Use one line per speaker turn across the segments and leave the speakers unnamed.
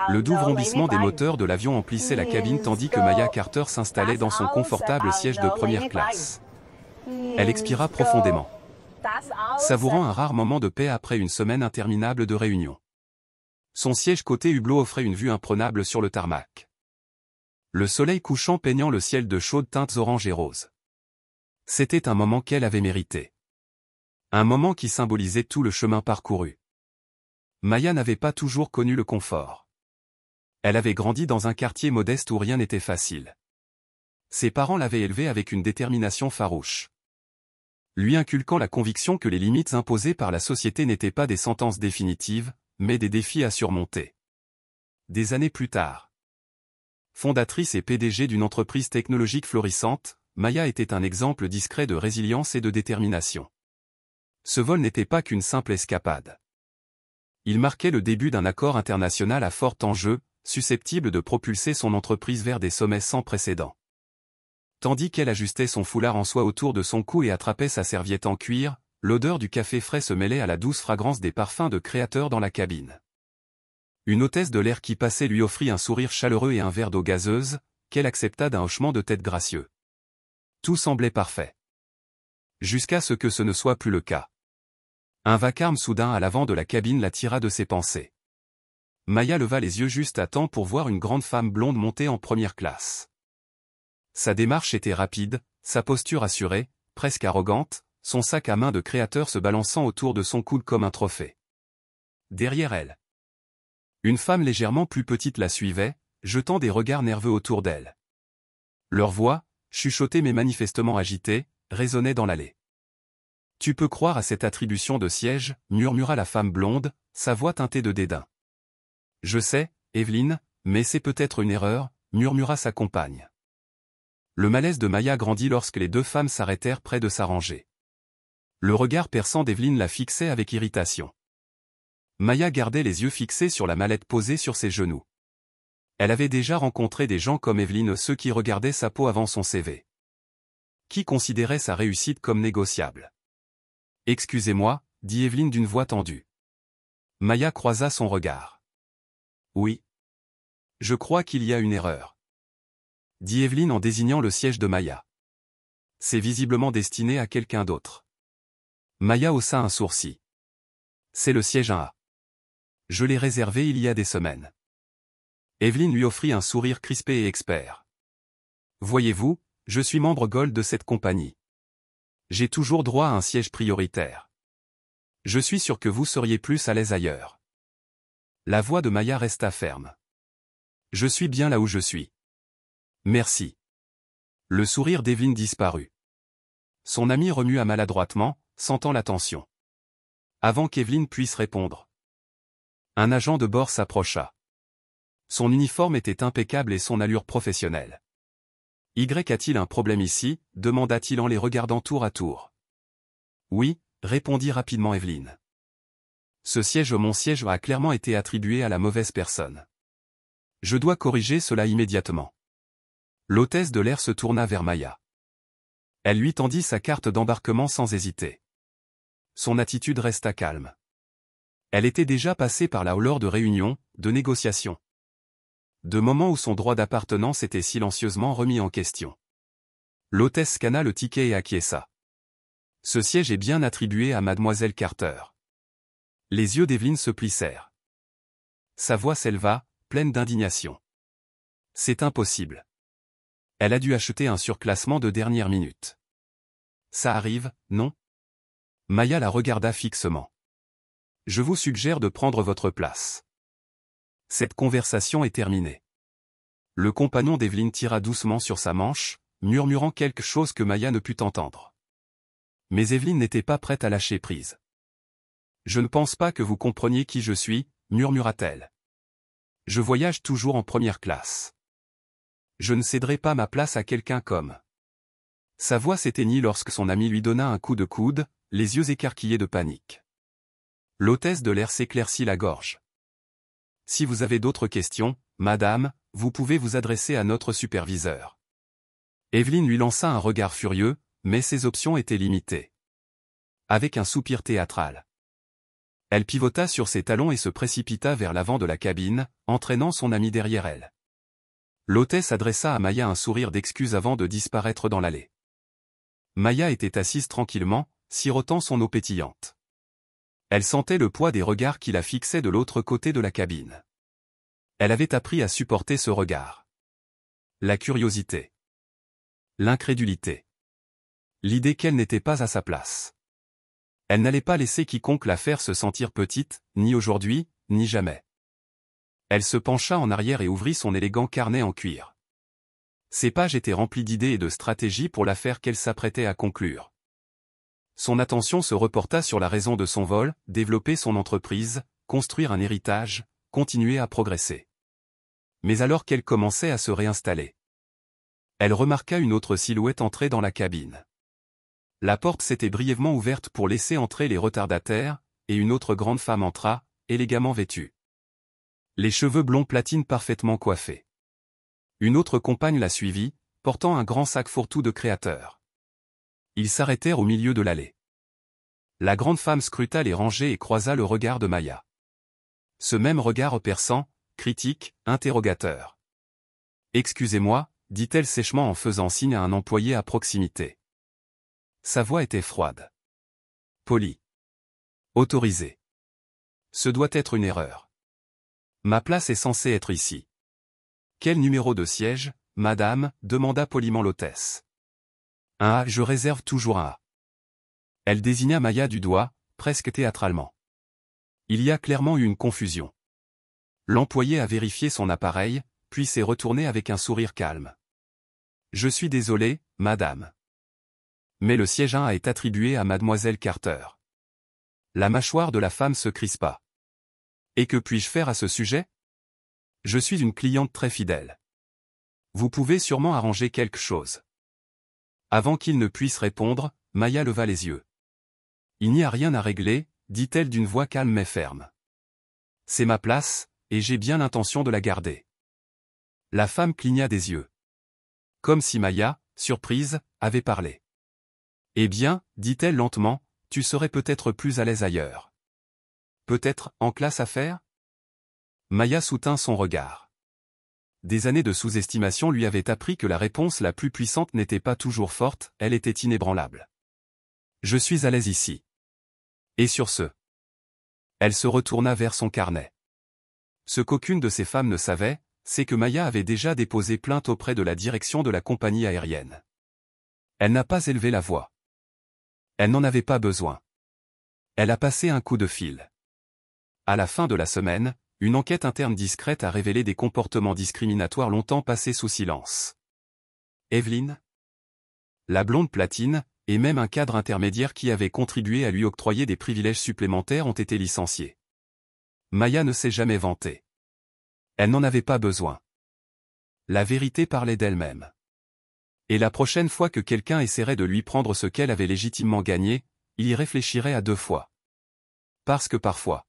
Le doux vrombissement des moteurs de l'avion emplissait la cabine tandis que Maya Carter s'installait dans son confortable siège de première classe. Elle expira profondément, savourant un rare moment de paix après une semaine interminable de réunions. Son siège côté hublot offrait une vue imprenable sur le tarmac. Le soleil couchant peignant le ciel de chaudes teintes orange et rose. C'était un moment qu'elle avait mérité. Un moment qui symbolisait tout le chemin parcouru. Maya n'avait pas toujours connu le confort. Elle avait grandi dans un quartier modeste où rien n'était facile. Ses parents l'avaient élevée avec une détermination farouche, lui inculquant la conviction que les limites imposées par la société n'étaient pas des sentences définitives, mais des défis à surmonter. Des années plus tard, fondatrice et PDG d'une entreprise technologique florissante, Maya était un exemple discret de résilience et de détermination. Ce vol n'était pas qu'une simple escapade. Il marquait le début d'un accord international à fort enjeu, susceptible de propulser son entreprise vers des sommets sans précédent. Tandis qu'elle ajustait son foulard en soie autour de son cou et attrapait sa serviette en cuir, l'odeur du café frais se mêlait à la douce fragrance des parfums de créateurs dans la cabine. Une hôtesse de l'air qui passait lui offrit un sourire chaleureux et un verre d'eau gazeuse, qu'elle accepta d'un hochement de tête gracieux. Tout semblait parfait. Jusqu'à ce que ce ne soit plus le cas. Un vacarme soudain à l'avant de la cabine la tira de ses pensées. Maya leva les yeux juste à temps pour voir une grande femme blonde monter en première classe. Sa démarche était rapide, sa posture assurée, presque arrogante, son sac à main de créateur se balançant autour de son coude comme un trophée. Derrière elle, une femme légèrement plus petite la suivait, jetant des regards nerveux autour d'elle. Leur voix, chuchotée mais manifestement agitée, résonnait dans l'allée. « Tu peux croire à cette attribution de siège » murmura la femme blonde, sa voix teintée de dédain. « Je sais, Evelyne, mais c'est peut-être une erreur » murmura sa compagne. Le malaise de Maya grandit lorsque les deux femmes s'arrêtèrent près de sa rangée. Le regard perçant d'Evelyne la fixait avec irritation. Maya gardait les yeux fixés sur la mallette posée sur ses genoux. Elle avait déjà rencontré des gens comme Evelyne, ceux qui regardaient sa peau avant son CV. Qui considéraient sa réussite comme négociable. « Excusez-moi, » dit Evelyne d'une voix tendue. Maya croisa son regard. « Oui. Je crois qu'il y a une erreur. » dit Evelyne en désignant le siège de Maya. « C'est visiblement destiné à quelqu'un d'autre. » Maya haussa un sourcil. « C'est le siège 1A. Je l'ai réservé il y a des semaines. » Evelyne lui offrit un sourire crispé et expert. « Voyez-vous, je suis membre Gold de cette compagnie. J'ai toujours droit à un siège prioritaire. Je suis sûr que vous seriez plus à l'aise ailleurs. » La voix de Maya resta ferme. « Je suis bien là où je suis. Merci. » Le sourire d'Evelyne disparut. Son ami remua maladroitement, sentant la tension. Avant qu'Evelyne puisse répondre, un agent de bord s'approcha. Son uniforme était impeccable et son allure professionnelle. « Y a-t-il un problème ici » demanda-t-il en les regardant tour à tour. « Oui » répondit rapidement Evelyne. « Ce siège mon siège a clairement été attribué à la mauvaise personne. Je dois corriger cela immédiatement. » L'hôtesse de l'air se tourna vers Maya. Elle lui tendit sa carte d'embarquement sans hésiter. Son attitude resta calme. Elle était déjà passée par là lors de réunions, de négociations. De moments où son droit d'appartenance était silencieusement remis en question. L'hôtesse scanna le ticket et acquiesça. Ce siège est bien attribué à mademoiselle Carter. Les yeux d'Evelyne se plissèrent. Sa voix s'éleva, pleine d'indignation. C'est impossible. Elle a dû acheter un surclassement de dernière minute. Ça arrive, non? Maya la regarda fixement. Je vous suggère de prendre votre place. Cette conversation est terminée. Le compagnon d'Evelyne tira doucement sur sa manche, murmurant quelque chose que Maya ne put entendre. Mais Evelyne n'était pas prête à lâcher prise. Je ne pense pas que vous compreniez qui je suis, murmura-t-elle. Je voyage toujours en première classe. Je ne céderai pas ma place à quelqu'un comme. Sa voix s'éteignit lorsque son ami lui donna un coup de coude, les yeux écarquillés de panique. L'hôtesse de l'air s'éclaircit la gorge. Si vous avez d'autres questions, madame, vous pouvez vous adresser à notre superviseur. Evelyne lui lança un regard furieux, mais ses options étaient limitées. Avec un soupir théâtral. Elle pivota sur ses talons et se précipita vers l'avant de la cabine, entraînant son ami derrière elle. L'hôtesse adressa à Maya un sourire d'excuse avant de disparaître dans l'allée. Maya était assise tranquillement, sirotant son eau pétillante. Elle sentait le poids des regards qui la fixaient de l'autre côté de la cabine. Elle avait appris à supporter ce regard. La curiosité. L'incrédulité. L'idée qu'elle n'était pas à sa place. Elle n'allait pas laisser quiconque la faire se sentir petite, ni aujourd'hui, ni jamais. Elle se pencha en arrière et ouvrit son élégant carnet en cuir. Ses pages étaient remplies d'idées et de stratégies pour l'affaire qu'elle s'apprêtait à conclure. Son attention se reporta sur la raison de son vol, développer son entreprise, construire un héritage, continuer à progresser. Mais alors qu'elle commençait à se réinstaller, elle remarqua une autre silhouette entrer dans la cabine. La porte s'était brièvement ouverte pour laisser entrer les retardataires, et une autre grande femme entra, élégamment vêtue. Les cheveux blonds platine parfaitement coiffés. Une autre compagne la suivit, portant un grand sac fourre-tout de créateur. Ils s'arrêtèrent au milieu de l'allée. La grande femme scruta les rangées et croisa le regard de Maya. Ce même regard perçant, critique, interrogateur. « Excusez-moi » dit-elle sèchement en faisant signe à un employé à proximité. Sa voix était froide. Polie. Autorisée. Ce doit être une erreur. Ma place est censée être ici. Quel numéro de siège, madame, demanda poliment l'hôtesse. Un A, je réserve toujours un A. Elle désigna Maya du doigt, presque théâtralement. Il y a clairement eu une confusion. L'employé a vérifié son appareil, puis s'est retourné avec un sourire calme. Je suis désolé, madame. Mais le siège 1 est attribué à mademoiselle Carter. La mâchoire de la femme se crispa. Et que puis-je faire à ce sujet? Je suis une cliente très fidèle. Vous pouvez sûrement arranger quelque chose. Avant qu'il ne puisse répondre, Maya leva les yeux. Il n'y a rien à régler, dit-elle d'une voix calme mais ferme. C'est ma place, et j'ai bien l'intention de la garder. La femme cligna des yeux. Comme si Maya, surprise, avait parlé. Eh bien, dit-elle lentement, tu serais peut-être plus à l'aise ailleurs. Peut-être en classe affaires? Maya soutint son regard. Des années de sous-estimation lui avaient appris que la réponse la plus puissante n'était pas toujours forte, elle était inébranlable. Je suis à l'aise ici. Et sur ce. Elle se retourna vers son carnet. Ce qu'aucune de ces femmes ne savait, c'est que Maya avait déjà déposé plainte auprès de la direction de la compagnie aérienne. Elle n'a pas élevé la voix. Elle n'en avait pas besoin. Elle a passé un coup de fil. À la fin de la semaine, une enquête interne discrète a révélé des comportements discriminatoires longtemps passés sous silence. Evelyn, la blonde platine, et même un cadre intermédiaire qui avait contribué à lui octroyer des privilèges supplémentaires ont été licenciés. Maya ne s'est jamais vantée. Elle n'en avait pas besoin. La vérité parlait d'elle-même. Et la prochaine fois que quelqu'un essaierait de lui prendre ce qu'elle avait légitimement gagné, il y réfléchirait à deux fois. Parce que parfois,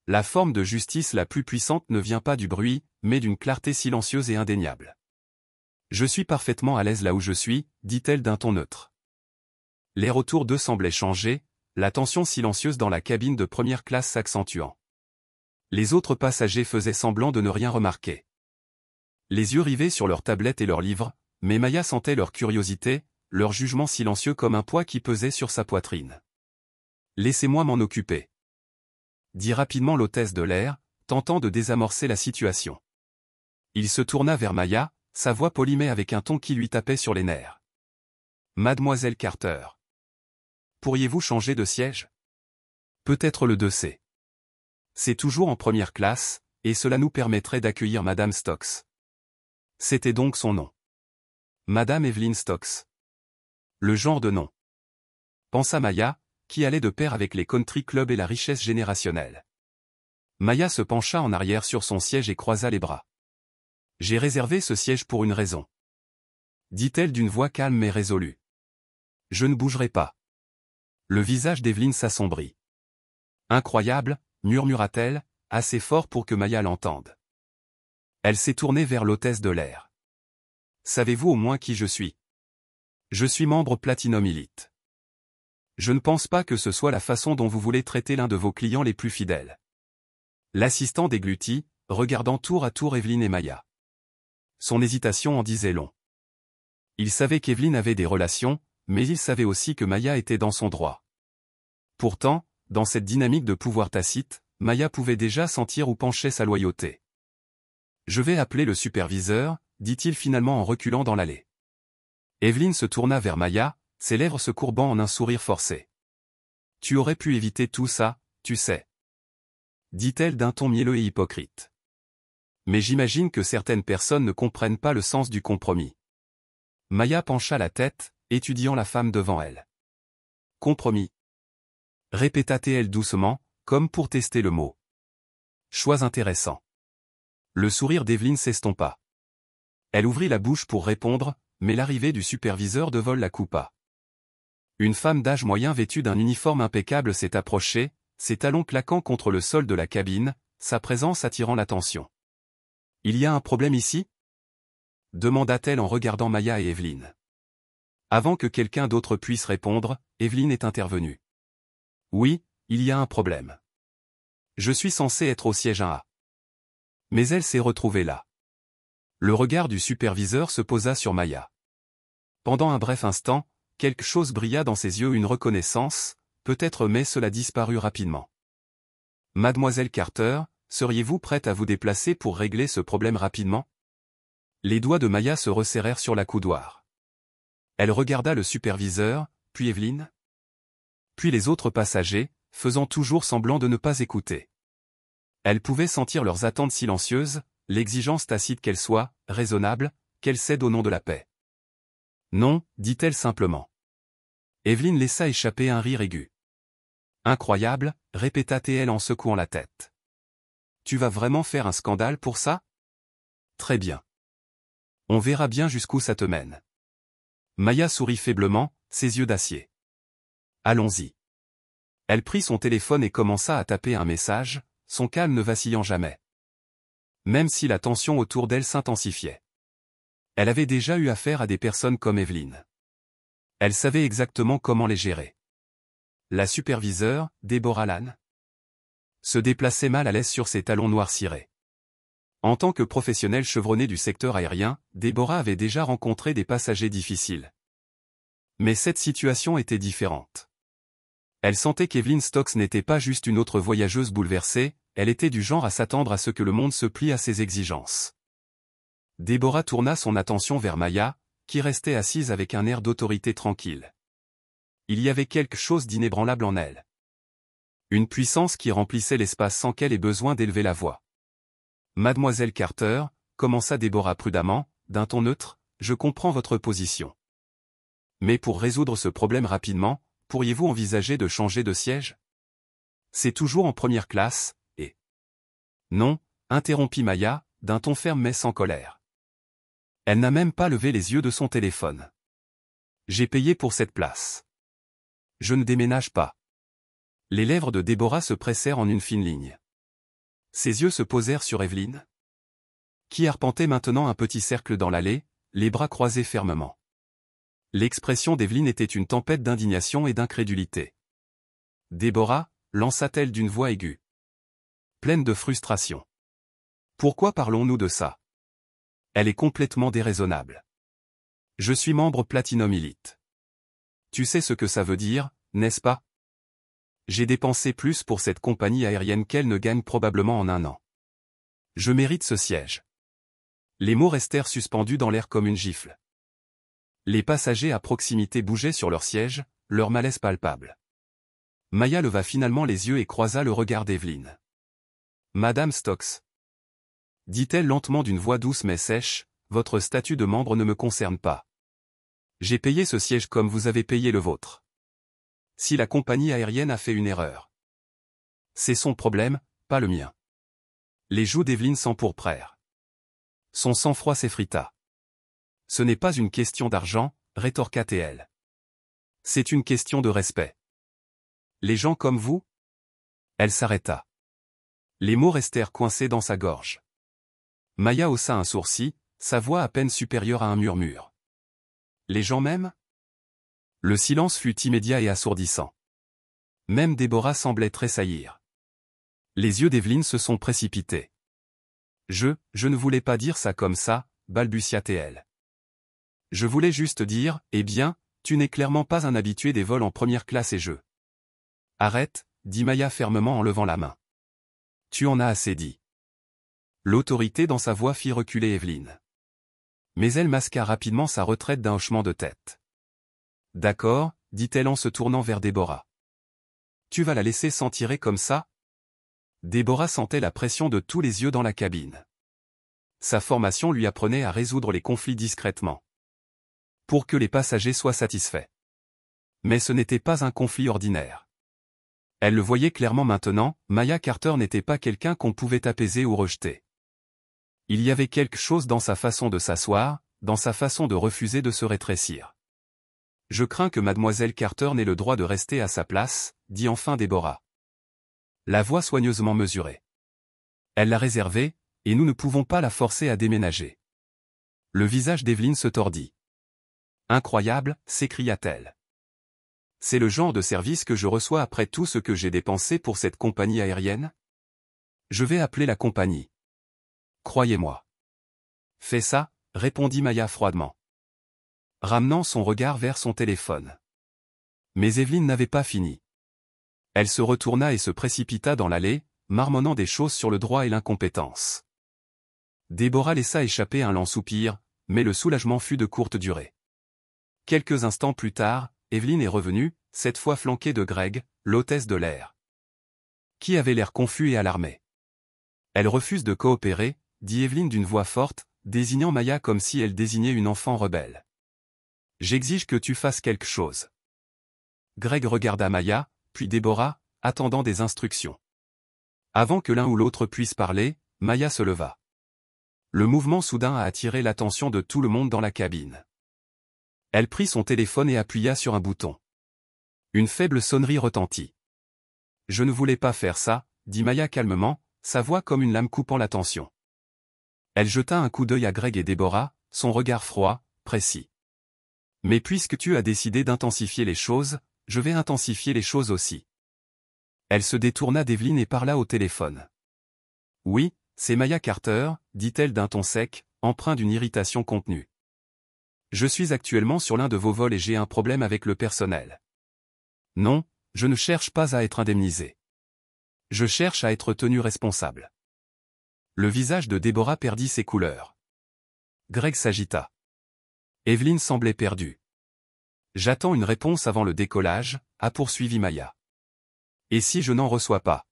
la forme de justice la plus puissante ne vient pas du bruit, mais d'une clarté silencieuse et indéniable. Je suis parfaitement à l'aise là où je suis, dit-elle d'un ton neutre. L'air autour d'eux semblait changer, la tension silencieuse dans la cabine de première classe s'accentuant. Les autres passagers faisaient semblant de ne rien remarquer. Les yeux rivés sur leurs tablettes et leurs livres, mais Maya sentait leur curiosité, leur jugement silencieux comme un poids qui pesait sur sa poitrine. « Laissez-moi m'en occuper. » dit rapidement l'hôtesse de l'air, tentant de désamorcer la situation. Il se tourna vers Maya, sa voix polie mais avec un ton qui lui tapait sur les nerfs. « Mademoiselle Carter. Pourriez-vous changer de siège? Peut-être le 2C. C'est toujours en première classe, et cela nous permettrait d'accueillir Madame Stokes. » C'était donc son nom. Madame Evelyn Stokes. Le genre de nom. Pensa Maya, qui allait de pair avec les country clubs et la richesse générationnelle. Maya se pencha en arrière sur son siège et croisa les bras. « J'ai réservé ce siège pour une raison. » dit-elle d'une voix calme mais résolue. « Je ne bougerai pas. » Le visage d'Evelyn s'assombrit. « Incroyable » murmura-t-elle, assez fort pour que Maya l'entende. Elle s'est tournée vers l'hôtesse de l'air. « Savez-vous au moins qui je suis? Je suis membre Platinum Elite. Je ne pense pas que ce soit la façon dont vous voulez traiter l'un de vos clients les plus fidèles. L'assistant déglutit, regardant tour à tour Evelyne et Maya. Son hésitation en disait long. Il savait qu'Evelyne avait des relations, mais il savait aussi que Maya était dans son droit. Pourtant, dans cette dynamique de pouvoir tacite, Maya pouvait déjà sentir où penchait sa loyauté. « Je vais appeler le superviseur », dit-il finalement en reculant dans l'allée. Evelyne se tourna vers Maya, ses lèvres se courbant en un sourire forcé. « Tu aurais pu éviter tout ça, tu sais. » dit-elle d'un ton mielleux et hypocrite. Mais j'imagine que certaines personnes ne comprennent pas le sens du compromis. Maya pencha la tête, étudiant la femme devant elle. « Compromis » répéta-t-elle doucement, comme pour tester le mot. Choix intéressant. Le sourire d'Evelyne s'estompa. Elle ouvrit la bouche pour répondre, mais l'arrivée du superviseur de vol la coupa. Une femme d'âge moyen vêtue d'un uniforme impeccable s'est approchée, ses talons claquant contre le sol de la cabine, sa présence attirant l'attention. « Il y a un problème ici ?» demanda-t-elle en regardant Maya et Evelyne. Avant que quelqu'un d'autre puisse répondre, Evelyne est intervenue. « Oui, il y a un problème. Je suis censée être au siège 1A. » Mais elle s'est retrouvée là. Le regard du superviseur se posa sur Maya. Pendant un bref instant, quelque chose brilla dans ses yeux, une reconnaissance, peut-être, mais cela disparut rapidement. « Mademoiselle Carter, seriez-vous prête à vous déplacer pour régler ce problème rapidement ?» Les doigts de Maya se resserrèrent sur la coudoir. Elle regarda le superviseur, puis Evelyne, puis les autres passagers, faisant toujours semblant de ne pas écouter. Elle pouvait sentir leurs attentes silencieuses, l'exigence tacite qu'elle soit, raisonnable, qu'elle cède au nom de la paix. « Non, dit-elle simplement. Evelyne laissa échapper un rire aigu. « Incroyable, répéta-t-elle en secouant la tête. Tu vas vraiment faire un scandale pour ça ? Très bien. On verra bien jusqu'où ça te mène. » Maya sourit faiblement, ses yeux d'acier. « Allons-y. » Elle prit son téléphone et commença à taper un message, son calme ne vacillant jamais. Même si la tension autour d'elle s'intensifiait. Elle avait déjà eu affaire à des personnes comme Evelyne. Elle savait exactement comment les gérer. La superviseure, Deborah Lane, se déplaçait mal à l'aise sur ses talons noirs cirés. En tant que professionnelle chevronnée du secteur aérien, Deborah avait déjà rencontré des passagers difficiles. Mais cette situation était différente. Elle sentait qu'Evelyn Stokes n'était pas juste une autre voyageuse bouleversée, elle était du genre à s'attendre à ce que le monde se plie à ses exigences. Deborah tourna son attention vers Maya, qui restait assise avec un air d'autorité tranquille. Il y avait quelque chose d'inébranlable en elle. Une puissance qui remplissait l'espace sans qu'elle ait besoin d'élever la voix. « Mademoiselle Carter, » commença Deborah prudemment, d'un ton neutre, « je comprends votre position. Mais pour résoudre ce problème rapidement, pourriez-vous envisager de changer de siège ? C'est toujours en première classe, et... » Non, interrompit Maya, d'un ton ferme mais sans colère. Elle n'a même pas levé les yeux de son téléphone. J'ai payé pour cette place. Je ne déménage pas. Les lèvres de Deborah se pressèrent en une fine ligne. Ses yeux se posèrent sur Evelyne, qui arpentait maintenant un petit cercle dans l'allée, les bras croisés fermement. L'expression d'Evelyne était une tempête d'indignation et d'incrédulité. « Deborah » lança-t-elle d'une voix aiguë, pleine de frustration. « Pourquoi parlons-nous de ça ? Elle est complètement déraisonnable. Je suis membre Platinum Elite. Tu sais ce que ça veut dire, n'est-ce pas ? J'ai dépensé plus pour cette compagnie aérienne qu'elle ne gagne probablement en un an. Je mérite ce siège. » Les mots restèrent suspendus dans l'air comme une gifle. Les passagers à proximité bougeaient sur leur siège, leur malaise palpable. Maya leva finalement les yeux et croisa le regard d'Evelyne. « Madame Stokes, » dit-elle lentement d'une voix douce mais sèche, « votre statut de membre ne me concerne pas. J'ai payé ce siège comme vous avez payé le vôtre. Si la compagnie aérienne a fait une erreur, c'est son problème, pas le mien. » Les joues d'Evelyne s'empourprèrent. Son sang-froid s'effrita. « Ce n'est pas une question d'argent, » rétorqua-t-elle. « C'est une question de respect. Les gens comme vous ?» Elle s'arrêta. Les mots restèrent coincés dans sa gorge. Maya haussa un sourcil, sa voix à peine supérieure à un murmure. « Les gens m'aiment ? Le silence fut immédiat et assourdissant. Même Déborah semblait tressaillir. Les yeux d'Evelyne se sont précipités. Je ne voulais pas dire ça comme ça, balbutia-t-elle. Je voulais juste dire, eh bien, tu n'es clairement pas un habitué des vols en première classe et je... Arrête, dit Maya fermement en levant la main. Tu en as assez dit. L'autorité dans sa voix fit reculer Evelyne. Mais elle masqua rapidement sa retraite d'un hochement de tête. D'accord, dit-elle en se tournant vers Déborah. Tu vas la laisser s'en tirer comme ça? Déborah sentait la pression de tous les yeux dans la cabine. Sa formation lui apprenait à résoudre les conflits discrètement, pour que les passagers soient satisfaits. Mais ce n'était pas un conflit ordinaire. Elle le voyait clairement maintenant, Maya Carter n'était pas quelqu'un qu'on pouvait apaiser ou rejeter. Il y avait quelque chose dans sa façon de s'asseoir, dans sa façon de refuser de se rétrécir. Je crains que mademoiselle Carter n'ait le droit de rester à sa place, dit enfin Déborah. La voix soigneusement mesurée. Elle l'a réservée, et nous ne pouvons pas la forcer à déménager. Le visage d'Evelyne se tordit. Incroyable, s'écria-t-elle. C'est le genre de service que je reçois après tout ce que j'ai dépensé pour cette compagnie aérienne? Je vais appeler la compagnie. Croyez-moi. Fais ça, répondit Maya froidement, ramenant son regard vers son téléphone. Mais Evelyne n'avait pas fini. Elle se retourna et se précipita dans l'allée, marmonnant des choses sur le droit et l'incompétence. Déborah laissa échapper un lent soupir, mais le soulagement fut de courte durée. Quelques instants plus tard, Evelyne est revenue, cette fois flanquée de Greg, l'hôtesse de l'air, qui avait l'air confus et alarmé. Elle refuse de coopérer, dit Evelyne d'une voix forte, désignant Maya comme si elle désignait une enfant rebelle. J'exige que tu fasses quelque chose. Greg regarda Maya, puis Déborah, attendant des instructions. Avant que l'un ou l'autre puisse parler, Maya se leva. Le mouvement soudain a attiré l'attention de tout le monde dans la cabine. Elle prit son téléphone et appuya sur un bouton. Une faible sonnerie retentit. Je ne voulais pas faire ça, dit Maya calmement, sa voix comme une lame coupant la tension. Elle jeta un coup d'œil à Greg et Déborah, son regard froid, précis. Mais puisque tu as décidé d'intensifier les choses, je vais intensifier les choses aussi. Elle se détourna d'Evelyne et parla au téléphone. Oui, c'est Maya Carter, dit-elle d'un ton sec, empreint d'une irritation contenue. Je suis actuellement sur l'un de vos vols et j'ai un problème avec le personnel. Non, je ne cherche pas à être indemnisé. Je cherche à être tenu responsable. Le visage de Déborah perdit ses couleurs. Greg s'agita. Evelyne semblait perdue. J'attends une réponse avant le décollage, a poursuivi Maya. Et si je n'en reçois pas?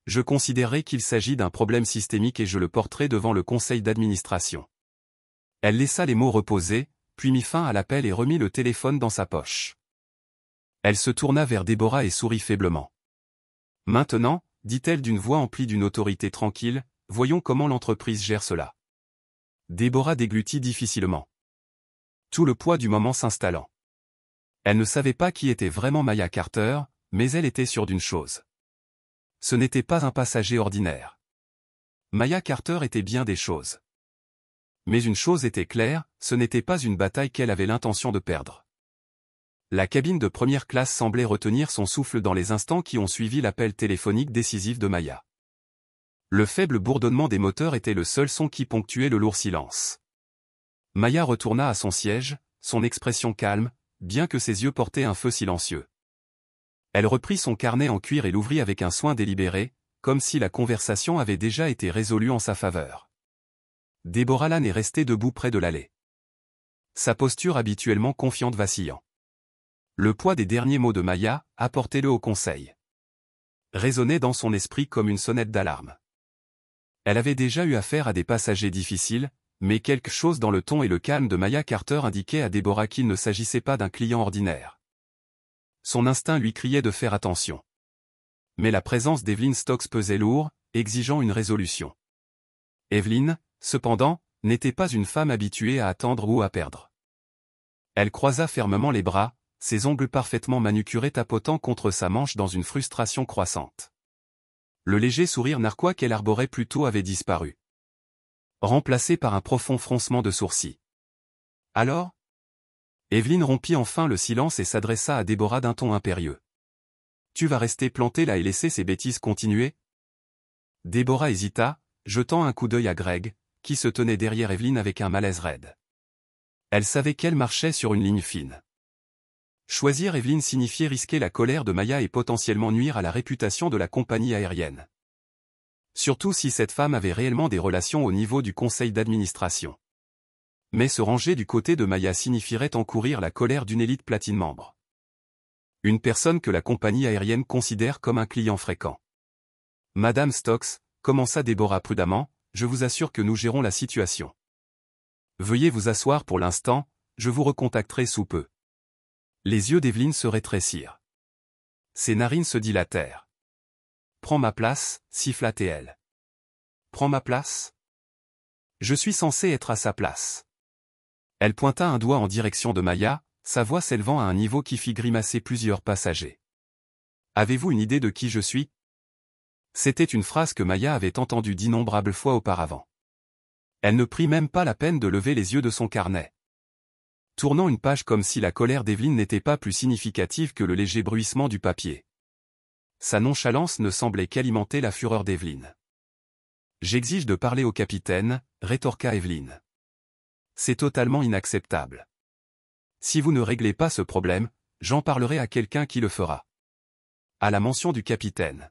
Je considérerai qu'il s'agit d'un problème systémique et je le porterai devant le conseil d'administration. Elle laissa les mots reposer, puis mit fin à l'appel et remit le téléphone dans sa poche. Elle se tourna vers Déborah et sourit faiblement. Maintenant, dit-elle d'une voix emplie d'une autorité tranquille, voyons comment l'entreprise gère cela. Déborah déglutit difficilement, tout le poids du moment s'installant. Elle ne savait pas qui était vraiment Maya Carter, mais elle était sûre d'une chose. Ce n'était pas un passager ordinaire. Maya Carter était bien des choses. Mais une chose était claire, ce n'était pas une bataille qu'elle avait l'intention de perdre. La cabine de première classe semblait retenir son souffle dans les instants qui ont suivi l'appel téléphonique décisif de Maya. Le faible bourdonnement des moteurs était le seul son qui ponctuait le lourd silence. Maya retourna à son siège, son expression calme, bien que ses yeux portaient un feu silencieux. Elle reprit son carnet en cuir et l'ouvrit avec un soin délibéré, comme si la conversation avait déjà été résolue en sa faveur. Déborah Lane est restée debout près de l'allée. Sa posture habituellement confiante vacillant. Le poids des derniers mots de Maya, apportez-le au conseil, résonnait dans son esprit comme une sonnette d'alarme. Elle avait déjà eu affaire à des passagers difficiles, mais quelque chose dans le ton et le calme de Maya Carter indiquait à Déborah qu'il ne s'agissait pas d'un client ordinaire. Son instinct lui criait de faire attention. Mais la présence d'Evelyn Stokes pesait lourd, exigeant une résolution. Evelyn, cependant, n'était pas une femme habituée à attendre ou à perdre. Elle croisa fermement les bras, ses ongles parfaitement manucurés tapotant contre sa manche dans une frustration croissante. Le léger sourire narquois qu'elle arborait plus tôt avait disparu, remplacé par un profond froncement de sourcils. Alors? Evelyne rompit enfin le silence et s'adressa à Déborah d'un ton impérieux. Tu vas rester plantée là et laisser ces bêtises continuer? Déborah hésita, jetant un coup d'œil à Greg, qui se tenait derrière Evelyne avec un malaise raide. Elle savait qu'elle marchait sur une ligne fine. Choisir Evelyne signifiait risquer la colère de Maya et potentiellement nuire à la réputation de la compagnie aérienne. Surtout si cette femme avait réellement des relations au niveau du conseil d'administration. Mais se ranger du côté de Maya signifierait encourir la colère d'une élite platine membre. Une personne que la compagnie aérienne considère comme un client fréquent. Madame Stokes, commença Déborah prudemment, je vous assure que nous gérons la situation. Veuillez vous asseoir pour l'instant, je vous recontacterai sous peu. Les yeux d'Evelyne se rétrécirent. Ses narines se dilatèrent. Prends ma place, siffla-t-elle. Prends ma place? Je suis censé être à sa place. Elle pointa un doigt en direction de Maya, sa voix s'élevant à un niveau qui fit grimacer plusieurs passagers. Avez-vous une idée de qui je suis? C'était une phrase que Maya avait entendue d'innombrables fois auparavant. Elle ne prit même pas la peine de lever les yeux de son carnet. Tournant une page comme si la colère d'Evelyne n'était pas plus significative que le léger bruissement du papier. Sa nonchalance ne semblait qu'alimenter la fureur d'Evelyne. J'exige de parler au capitaine, rétorqua Evelyne. C'est totalement inacceptable. Si vous ne réglez pas ce problème, j'en parlerai à quelqu'un qui le fera. À la mention du capitaine.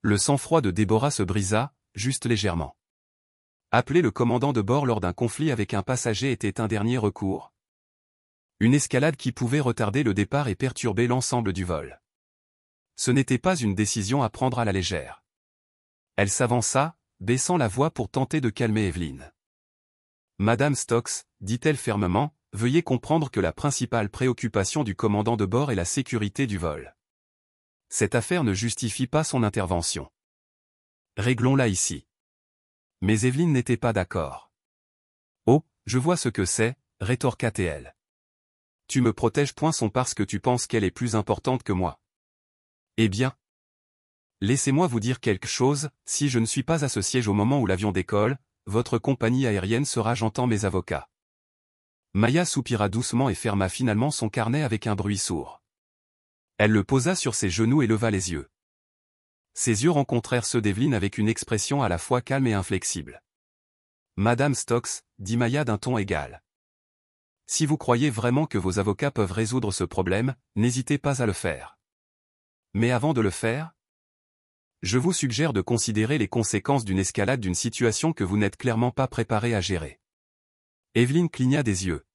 Le sang-froid de Déborah se brisa, juste légèrement. Appeler le commandant de bord lors d'un conflit avec un passager était un dernier recours. Une escalade qui pouvait retarder le départ et perturber l'ensemble du vol. Ce n'était pas une décision à prendre à la légère. Elle s'avança, baissant la voix pour tenter de calmer Evelyne. Madame Stokes, dit-elle fermement, veuillez comprendre que la principale préoccupation du commandant de bord est la sécurité du vol. Cette affaire ne justifie pas son intervention. Réglons-la ici. Mais Evelyne n'était pas d'accord. Oh, je vois ce que c'est, rétorqua-t-elle. Tu me protèges poinçon parce que tu penses qu'elle est plus importante que moi. Eh bien. Laissez-moi vous dire quelque chose, si je ne suis pas à ce siège au moment où l'avion décolle, votre compagnie aérienne sera j'entends mes avocats. Maya soupira doucement et ferma finalement son carnet avec un bruit sourd. Elle le posa sur ses genoux et leva les yeux. Ses yeux rencontrèrent ceux d'Evelyne avec une expression à la fois calme et inflexible. Madame Stokes, dit Maya d'un ton égal. Si vous croyez vraiment que vos avocats peuvent résoudre ce problème, n'hésitez pas à le faire. Mais avant de le faire, je vous suggère de considérer les conséquences d'une escalade d'une situation que vous n'êtes clairement pas préparé à gérer. Evelyne cligna des yeux.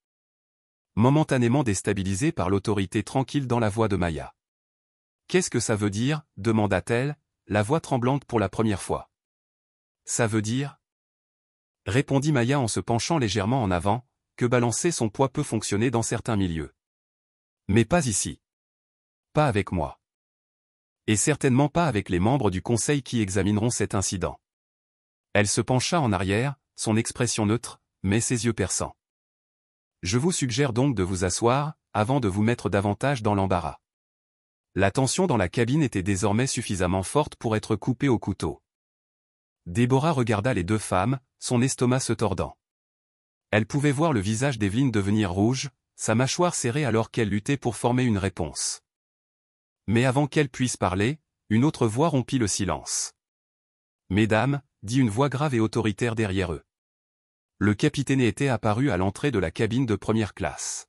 Momentanément déstabilisée par l'autorité tranquille dans la voix de Maya. Qu'est-ce que ça veut dire, demanda-t-elle, la voix tremblante pour la première fois. Ça veut dire, répondit Maya en se penchant légèrement en avant, que balancer son poids peut fonctionner dans certains milieux. Mais pas ici. Pas avec moi. Et certainement pas avec les membres du conseil qui examineront cet incident. Elle se pencha en arrière, son expression neutre, mais ses yeux perçants. Je vous suggère donc de vous asseoir, avant de vous mettre davantage dans l'embarras. La tension dans la cabine était désormais suffisamment forte pour être coupée au couteau. Déborah regarda les deux femmes, son estomac se tordant. Elle pouvait voir le visage d'Evelyne devenir rouge, sa mâchoire serrée alors qu'elle luttait pour former une réponse. Mais avant qu'elle puisse parler, une autre voix rompit le silence. « Mesdames », dit une voix grave et autoritaire derrière eux. Le capitaine était apparu à l'entrée de la cabine de première classe.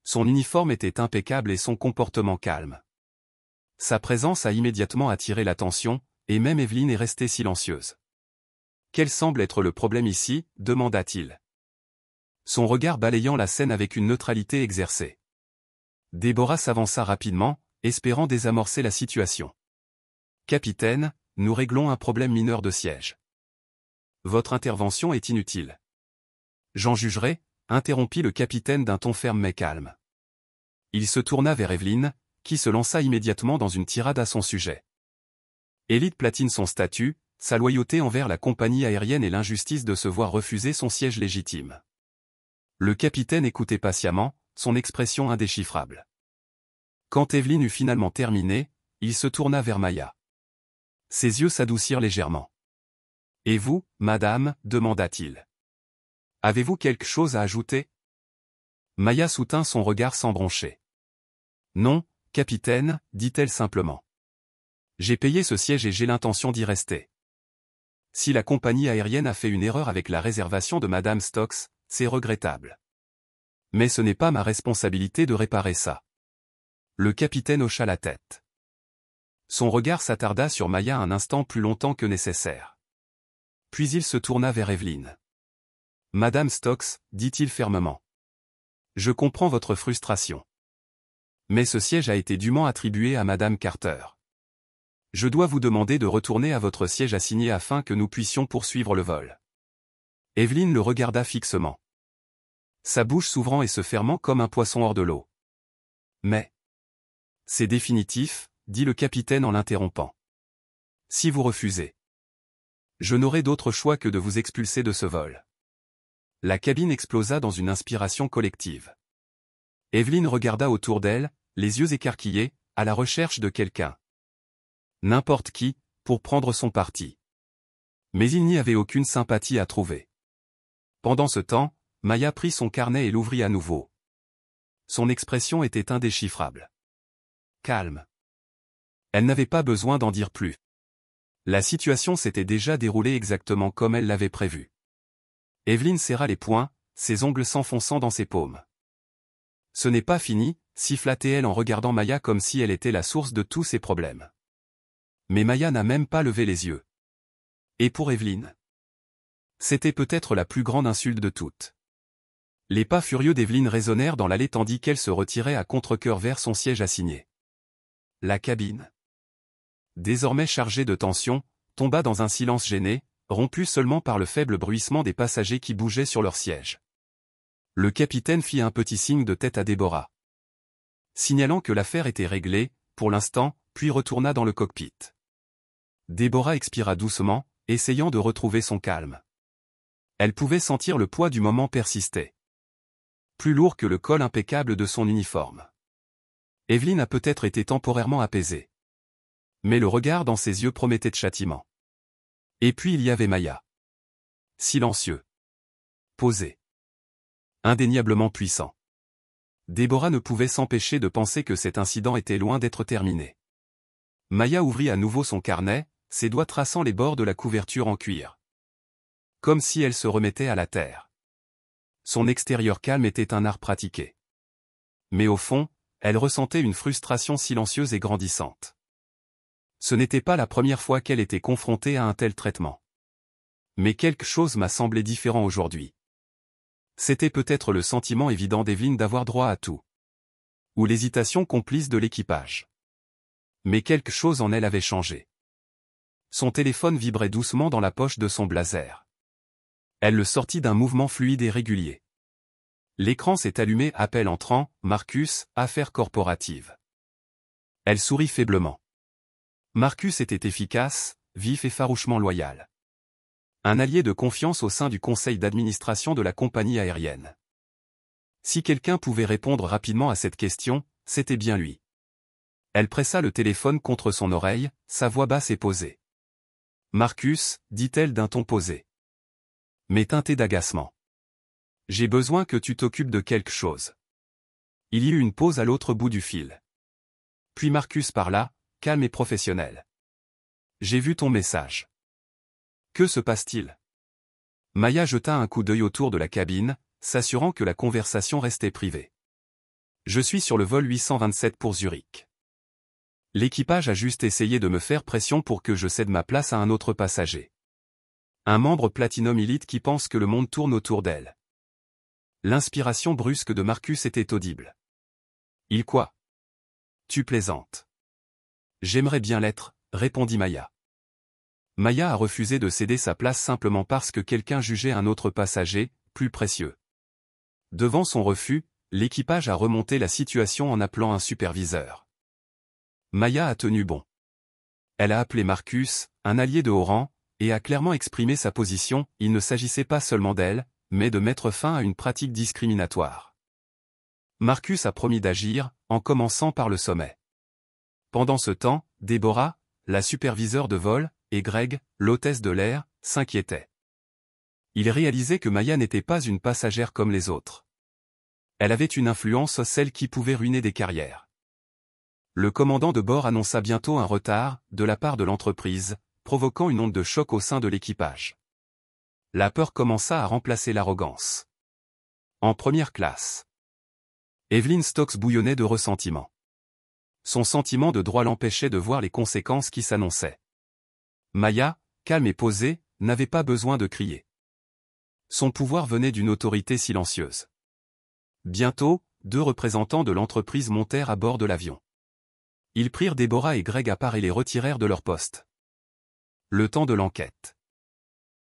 Son uniforme était impeccable et son comportement calme. Sa présence a immédiatement attiré l'attention, et même Evelyne est restée silencieuse. « Quel semble être le problème ici ?» demanda-t-il. Son regard balayant la scène avec une neutralité exercée. Déborah s'avança rapidement, espérant désamorcer la situation. « Capitaine, nous réglons un problème mineur de siège. Votre intervention est inutile. » J'en jugerai, interrompit le capitaine d'un ton ferme mais calme. Il se tourna vers Evelyne, qui se lança immédiatement dans une tirade à son sujet. Élite platine son statut, sa loyauté envers la compagnie aérienne et l'injustice de se voir refuser son siège légitime. Le capitaine écoutait patiemment, son expression indéchiffrable. Quand Evelyne eut finalement terminé, il se tourna vers Maya. Ses yeux s'adoucirent légèrement. « Et vous, madame ?» demanda-t-il. « Avez-vous quelque chose à ajouter ?» Maya soutint son regard sans broncher. Non, capitaine, dit-elle simplement. J'ai payé ce siège et j'ai l'intention d'y rester. Si la compagnie aérienne a fait une erreur avec la réservation de Madame Stokes, c'est regrettable. Mais ce n'est pas ma responsabilité de réparer ça. Le capitaine hocha la tête. Son regard s'attarda sur Maya un instant plus longtemps que nécessaire. Puis il se tourna vers Evelyn. Madame Stokes, dit-il fermement. Je comprends votre frustration. Mais ce siège a été dûment attribué à Madame Carter. Je dois vous demander de retourner à votre siège assigné afin que nous puissions poursuivre le vol. Evelyn le regarda fixement. Sa bouche s'ouvrant et se fermant comme un poisson hors de l'eau. Mais... C'est définitif, dit le capitaine en l'interrompant. Si vous refusez, je n'aurai d'autre choix que de vous expulser de ce vol. La cabine explosa dans une inspiration collective. Evelyn regarda autour d'elle, les yeux écarquillés, à la recherche de quelqu'un. N'importe qui, pour prendre son parti. Mais il n'y avait aucune sympathie à trouver. Pendant ce temps, Maya prit son carnet et l'ouvrit à nouveau. Son expression était indéchiffrable. Calme. Elle n'avait pas besoin d'en dire plus. La situation s'était déjà déroulée exactement comme elle l'avait prévu. Evelyn serra les poings, ses ongles s'enfonçant dans ses paumes. Ce n'est pas fini, siffla-t-elle en regardant Maya comme si elle était la source de tous ses problèmes. Mais Maya n'a même pas levé les yeux. Et pour Evelyn, c'était peut-être la plus grande insulte de toutes. Les pas furieux d'Evelyn résonnèrent dans l'allée tandis qu'elle se retirait à contre-cœur vers son siège assigné. La cabine, désormais chargée de tension, tomba dans un silence gêné, rompu seulement par le faible bruissement des passagers qui bougeaient sur leur siège. Le capitaine fit un petit signe de tête à Déborah, signalant que l'affaire était réglée, pour l'instant, puis retourna dans le cockpit. Déborah expira doucement, essayant de retrouver son calme. Elle pouvait sentir le poids du moment persister. Plus lourd que le col impeccable de son uniforme. Evelyn a peut-être été temporairement apaisée. Mais le regard dans ses yeux promettait de châtiment. Et puis il y avait Maya. Silencieux. Posé. Indéniablement puissant. Déborah ne pouvait s'empêcher de penser que cet incident était loin d'être terminé. Maya ouvrit à nouveau son carnet, ses doigts traçant les bords de la couverture en cuir. Comme si elle se remettait à la terre. Son extérieur calme était un art pratiqué. Mais au fond, elle ressentait une frustration silencieuse et grandissante. Ce n'était pas la première fois qu'elle était confrontée à un tel traitement. Mais quelque chose m'a semblé différent aujourd'hui. C'était peut-être le sentiment évident d'Evelyn d'avoir droit à tout. Ou l'hésitation complice de l'équipage. Mais quelque chose en elle avait changé. Son téléphone vibrait doucement dans la poche de son blazer. Elle le sortit d'un mouvement fluide et régulier. L'écran s'est allumé, appel entrant, Marcus, affaires corporatives. Elle sourit faiblement. Marcus était efficace, vif et farouchement loyal. Un allié de confiance au sein du conseil d'administration de la compagnie aérienne. Si quelqu'un pouvait répondre rapidement à cette question, c'était bien lui. Elle pressa le téléphone contre son oreille, sa voix basse et posée. Marcus, dit-elle d'un ton posé. Mais teinté d'agacement. J'ai besoin que tu t'occupes de quelque chose. Il y eut une pause à l'autre bout du fil. Puis Marcus parla, calme et professionnel. J'ai vu ton message. Que se passe-t-il? Maya jeta un coup d'œil autour de la cabine, s'assurant que la conversation restait privée. Je suis sur le vol 827 pour Zurich. L'équipage a juste essayé de me faire pression pour que je cède ma place à un autre passager. Un membre Platinum Elite qui pense que le monde tourne autour d'elle. L'inspiration brusque de Marcus était audible. Il quoi? Tu plaisantes. J'aimerais bien l'être, répondit Maya. Maya a refusé de céder sa place simplement parce que quelqu'un jugeait un autre passager, plus précieux. Devant son refus, l'équipage a remonté la situation en appelant un superviseur. Maya a tenu bon. Elle a appelé Marcus, un allié de haut rang, et a clairement exprimé sa position, il ne s'agissait pas seulement d'elle, mais de mettre fin à une pratique discriminatoire. Marcus a promis d'agir, en commençant par le sommet. Pendant ce temps, Déborah, la superviseure de vol, et Greg, l'hôtesse de l'air, s'inquiétaient. Ils réalisaient que Maya n'était pas une passagère comme les autres. Elle avait une influence, celle qui pouvait ruiner des carrières. Le commandant de bord annonça bientôt un retard, de la part de l'entreprise, provoquant une onde de choc au sein de l'équipage. La peur commença à remplacer l'arrogance. En première classe, Evelyn Stokes bouillonnait de ressentiment. Son sentiment de droit l'empêchait de voir les conséquences qui s'annonçaient. Maya, calme et posée, n'avait pas besoin de crier. Son pouvoir venait d'une autorité silencieuse. Bientôt, 2 représentants de l'entreprise montèrent à bord de l'avion. Ils prirent Deborah et Greg à part et les retirèrent de leur poste. Le temps de l'enquête.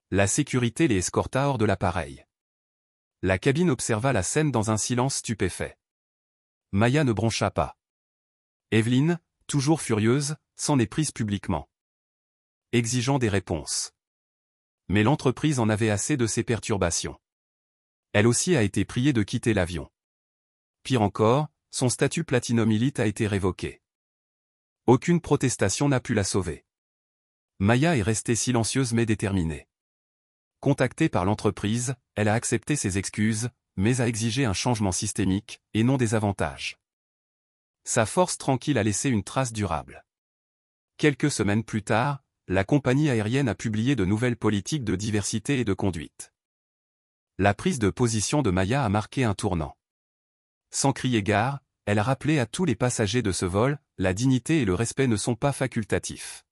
La sécurité les escorta hors de l'appareil. La cabine observa la scène dans un silence stupéfait. Maya ne broncha pas. Evelyn, toujours furieuse, s'en est prise publiquement, exigeant des réponses. Mais l'entreprise en avait assez de ces perturbations. Elle aussi a été priée de quitter l'avion. Pire encore, son statut Platinum Elite a été révoqué. Aucune protestation n'a pu la sauver. Maya est restée silencieuse mais déterminée. Contactée par l'entreprise, elle a accepté ses excuses, mais a exigé un changement systémique, et non des avantages. Sa force tranquille a laissé une trace durable. Quelques semaines plus tard, la compagnie aérienne a publié de nouvelles politiques de diversité et de conduite. La prise de position de Maya a marqué un tournant. Sans crier gare, elle a rappelé à tous les passagers de ce vol, la dignité et le respect ne sont pas facultatifs.